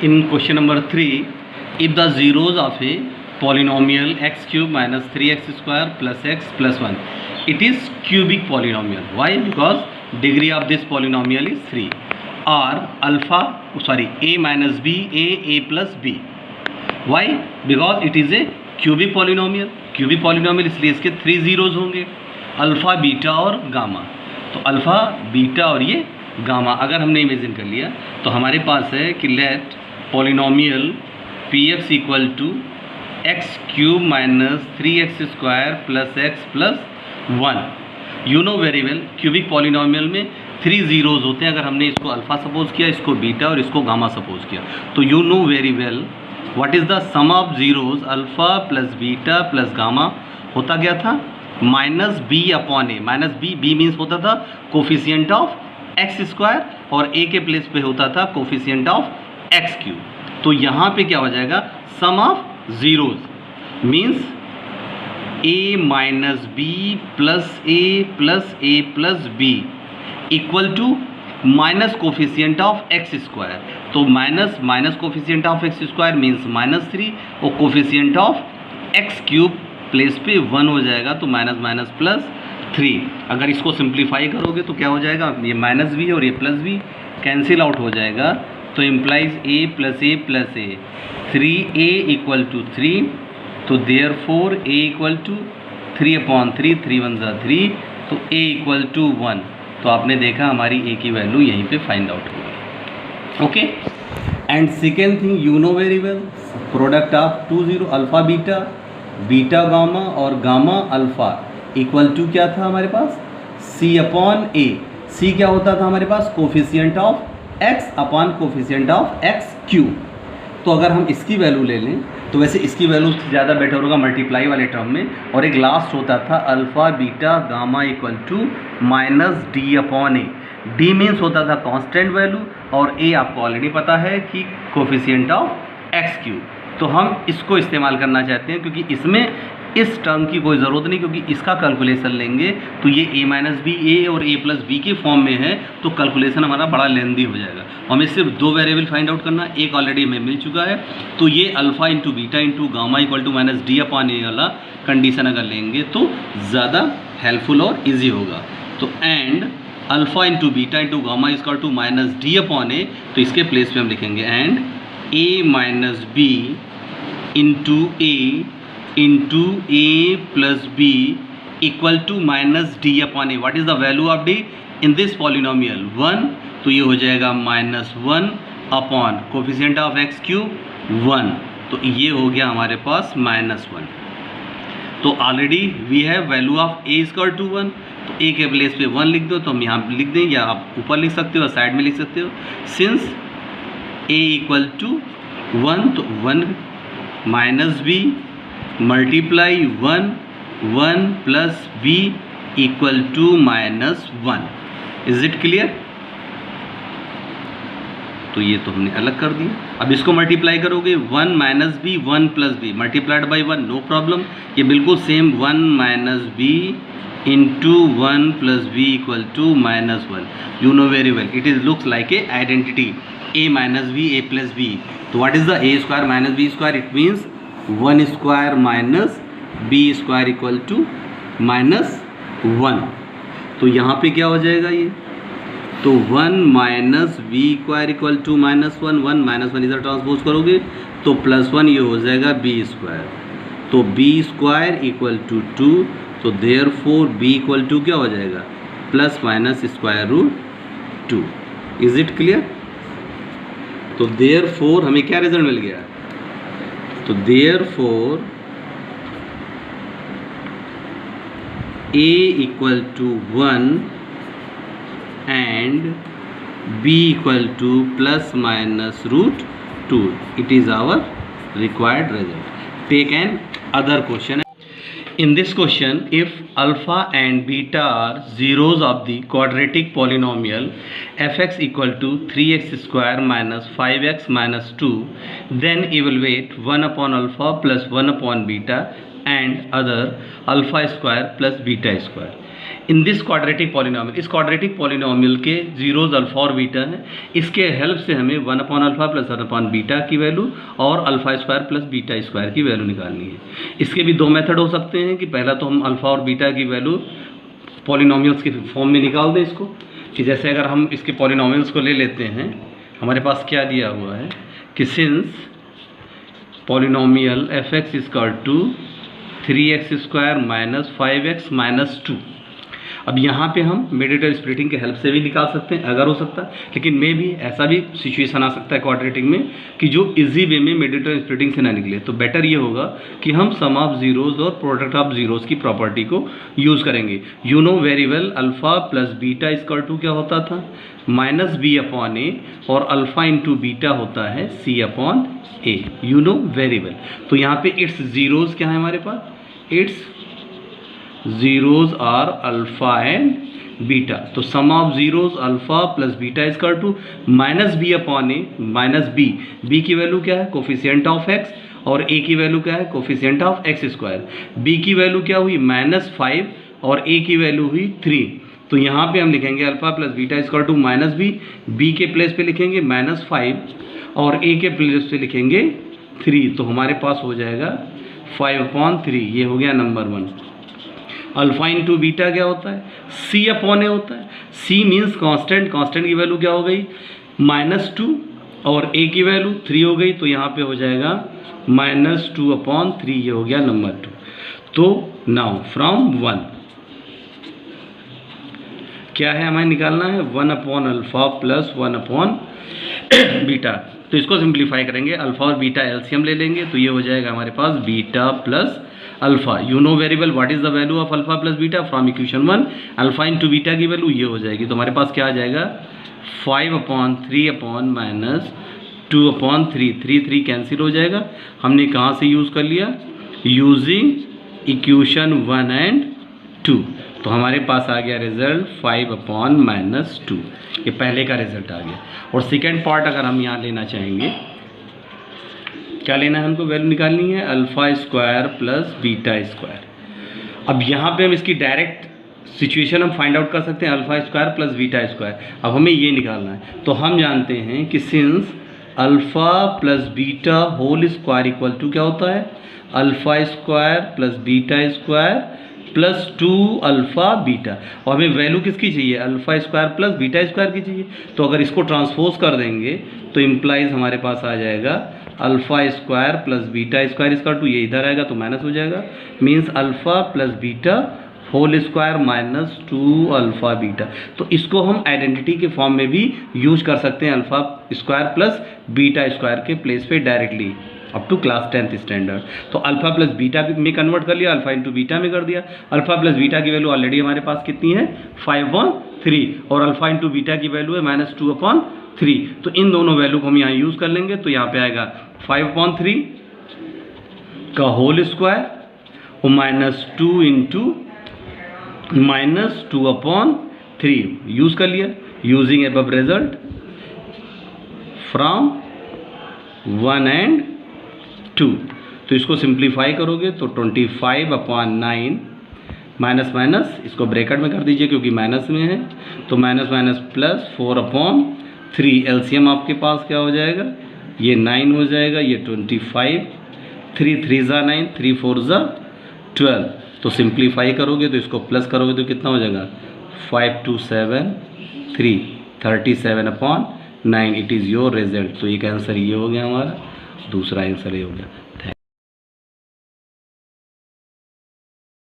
In question number 3, if the zeros of a polynomial x cube minus 3x square plus x plus 1, it is cubic polynomial. Why? Because degree of this polynomial is 3. Or a minus b, a plus b. Why? Because it is a cubic polynomial. Cubic polynomial इसलिए इसके 3 zeros होंगे, alpha, beta और gamma. तो alpha, beta और ये gamma अगर हमने imagine कर लिया तो हमारे पास है कि let polynomial P X equal to X cube minus 3x square plus X plus 1. You know very well cubic polynomial में 3 zeros होते हैं. अगर हमने इसको अल्फ़ा सपोज किया, इसको बीटा और इसको गामा सपोज किया, तो you know very well what is the sum of zeros. Alpha plus beta plus gamma होता क्या था? Minus B upon A. Minus B means होता था कोफिशिएंट ऑफ एक्स स्क्वायर और ए के प्लेस पे होता था कोफिशिएंट ऑफ एक्स क्यूब. तो यहाँ पे क्या हो जाएगा? Sum of zeros means a minus b plus a plus B equal to minus coefficient of x square. तो minus coefficient of x square means -3 और coefficient of x cube place पे 1 हो जाएगा, तो माइनस प्लस 3. अगर इसको simplify करोगे तो क्या हो जाएगा? ये माइनस बी और ये प्लस बी कैंसिल आउट हो जाएगा, तो implies A plus A 3a equal to 3. तो therefore A equal to 3/3, 3 1 3, तो ए इक्वल टू 1. तो आपने देखा हमारी ए की वैल्यू यहीं पे फाइंड आउट हो गई. Okay. And second thing you know very well, product of 2 0 alpha beta, beta gamma और गामा अल्फ़ा इक्वल टू क्या था हमारे पास? सी अपॉन ए. सी क्या होता था हमारे पास? Coefficient of x upon coefficient of x cube. तो अगर हम इसकी वैल्यू ले लें तो वैसे इसकी वैल्यू ज़्यादा बेटर होगा मल्टीप्लाई वाले टर्म में. और एक लास्ट होता था alpha beta gamma equal to minus D upon A. D means होता था कांस्टेंट वैल्यू और ए आपको ऑलरेडी पता है कि कोफिशिएंट ऑफ एक्स क्यूब. तो हम इसको इस्तेमाल करना चाहते हैं क्योंकि इसमें इस टर्म की कोई ज़रूरत नहीं, क्योंकि इसका कैलकुलेशन लेंगे तो ये a माइनस बी ए और a प्लस बी के फॉर्म में है, तो कैलकुलेशन हमारा बड़ा लेंदी हो जाएगा. हमें सिर्फ 2 वेरिएबल फाइंड आउट करना, एक ऑलरेडी हमें मिल चुका है. तो ये alpha into beta into gamma equal to minus D upon a वाला कंडीशन अगर लेंगे तो ज़्यादा हेल्पफुल और ईजी होगा. तो and alpha into beta into gamma equal to minus D upon a, तो इसके प्लेस पे हम लिखेंगे and a minus b into a plus B equal to minus D upon a. What is the value of d in this polynomial? 1. तो ये हो जाएगा -1 upon coefficient of x cube 1. तो ये हो गया हमारे पास -1. तो already we have value of A equal to 1. तो ए के प्लेस पे 1 लिख दो, तो हम यहाँ लिख दें या आप ऊपर लिख सकते हो, साइड में लिख सकते हो. सिंस ए इक्वल टू 1, तो 1 minus B multiply 1 plus B equal to -1. Is it clear? तो ये तो हमने अलग कर दिया. अब इसको मल्टीप्लाई करोगे 1 minus b 1 plus b multiplied by 1, no problem. ये बिल्कुल same 1 minus b into 1 plus B equal to -1. You know very well it is looks like a identity, a minus b a plus b. तो what is the a square minus B square? It means 1 square minus B square equal to -1. तो यहाँ पे क्या हो जाएगा ये? तो 1 minus B square equal to -1. 1 minus 1 इधर ट्रांसपोज करोगे तो +1 ये हो जाएगा बी स्क्वायर. तो बी स्क्वायर इक्वल टू 2. तो therefore B equal to क्या हो जाएगा? Plus minus square root 2. Is it clear? तो देयर फोर हमें क्या रिजल्ट मिल गया? तो therefore a equal to 1 and b equal to plus minus root 2. It is our required result. Take another question. In this question, if alpha and beta are zeros of the quadratic polynomial fx equal to 3x square minus 5x minus 2, then evaluate 1 upon alpha plus 1 upon beta and other alpha square plus beta square. In this quadratic polynomial, इस quadratic polynomial के zeros alpha और beta हैं। इसके help से हमें 1/अल्फा plus 1/बीटा की value और alpha square plus beta square की वैल्यू निकालनी है। इसके भी दो मेथड हो सकते हैं कि पहला तो हम अल्फा और बीटा की वैल्यू पॉलिनोमियल्स के फॉर्म में निकाल दें इसको, कि जैसे अगर हम इसके पॉलिनोमियल्स को ले लेते हैं, हमारे पास क्या दिया हुआ है कि since polynomial f(x) = 3x² minus 5x minus 2। अब यहाँ पे हम मेडिटर स्प्लिटिंग के हेल्प से भी निकाल सकते हैं अगर हो सकता है, लेकिन मे भी ऐसा भी सिचुएशन आ सकता है क्वाड्रेटिक में कि जो इजी वे में मेडिटर स्प्लिटिंग से ना निकले, तो बेटर ये होगा कि हम सम ऑफ जीरोज़ और प्रोडक्ट ऑफ जीरोज़ की प्रॉपर्टी को यूज़ करेंगे। You know very well alpha plus beta = क्या होता था, -b/a, और अल्फ़ा इंटू बीटा होता है c/a। You know very well. तो यहाँ पे इट्स जीरोज़ क्या है हमारे पास, it's zeros are alpha and beta। तो sum of zeros alpha plus beta is equal to -b/a minus b की वैल्यू क्या है, कोफिशिएंट ऑफ x, और a की वैल्यू क्या है, कोफिशिएंट ऑफ x²। b की वैल्यू क्या हुई -5 और a की वैल्यू हुई 3। तो यहाँ पे हम लिखेंगे alpha plus beta is to -b के प्लेस पे लिखेंगे -5 और a के प्लेस पे लिखेंगे 3। तो हमारे पास हो जाएगा 5/3। ये हो गया नंबर 1। अल्फा इंटू बीटा क्या होता है, c/a होता है। c मीन्स कांस्टेंट, कांस्टेंट की वैल्यू क्या हो गई -2 और a की वैल्यू 3 हो गई। तो यहाँ पे हो जाएगा -2/3। ये हो गया नंबर 2। तो नाउ फ्रॉम 1 क्या है हमें निकालना है, 1/अल्फा प्लस 1/बीटा। तो इसको सिंप्लीफाई करेंगे, अल्फा और बीटा एलसीएम ले लेंगे, तो ये हो जाएगा हमारे पास beta plus alpha. You know very well what is the value of alpha plus beta from equation 1। Alpha into beta की वैल्यू ये हो जाएगी। तो हमारे पास क्या आ जाएगा 5/3 -2/3। 3 कैंसिल हो जाएगा। हमने कहाँ से यूज़ कर लिया, यूजिंग इक्वेशन 1 एंड 2। तो हमारे पास आ गया रिजल्ट 5/-2। ये पहले का रिजल्ट आ गया। और सेकेंड पार्ट अगर हम यहाँ लेना चाहेंगे, क्या लेना है हमको, वैल्यू निकालनी है alpha square plus beta square. अब यहाँ पे हम इसकी डायरेक्ट सिचुएशन हम फाइंड आउट कर सकते हैं, alpha square plus beta square. अब हमें ये निकालना है। तो हम जानते हैं कि since alpha plus beta whole square equal to क्या होता है, alpha square plus beta square plus 2 alpha beta. और हमें वैल्यू किसकी चाहिए, alpha square plus beta square की चाहिए। तो अगर इसको ट्रांसपोज कर देंगे तो इम्प्लाइज हमारे पास आ जाएगा alpha square plus beta square इसका 2, ये इधर आएगा तो माइनस हो जाएगा, means alpha plus beta whole square minus 2 alpha beta. तो इसको हम आइडेंटिटी के फॉर्म में भी यूज कर सकते हैं, alpha square plus beta square के प्लेस पे directly up to class 10th standard. तो अल्फा प्लस बीटा में कन्वर्ट कर लिया, अल्फा इंटू बीटा में कर दिया। अल्फा प्लस बीटा की वैल्यू ऑलरेडी हमारे पास कितनी है 5/3 और अल्फा इंटू बीटा की वैल्यू है -2/3। तो इन दोनों वैल्यू को हम यहाँ यूज़ कर लेंगे। तो यहाँ पे आएगा 5/3 का होल स्क्वायर और -2 इंटू -2/3 यूज़ कर लिया, using above result from 1 and 2। तो इसको सिंप्लीफाई करोगे तो 25/9 माइनस माइनस इसको ब्रैकेट में कर दीजिए क्योंकि माइनस में है, तो माइनस माइनस प्लस 4/3। एलसीएम आपके पास क्या हो जाएगा, ये 9 हो जाएगा, ये 25, 3 3 9, 3 4 12। तो सिंप्लीफाई करोगे तो इसको प्लस करोगे तो कितना हो जाएगा 5273 37/9। It is your result. तो एक आंसर ये हो गया हमारा, दूसरा आंसर ये हो गया।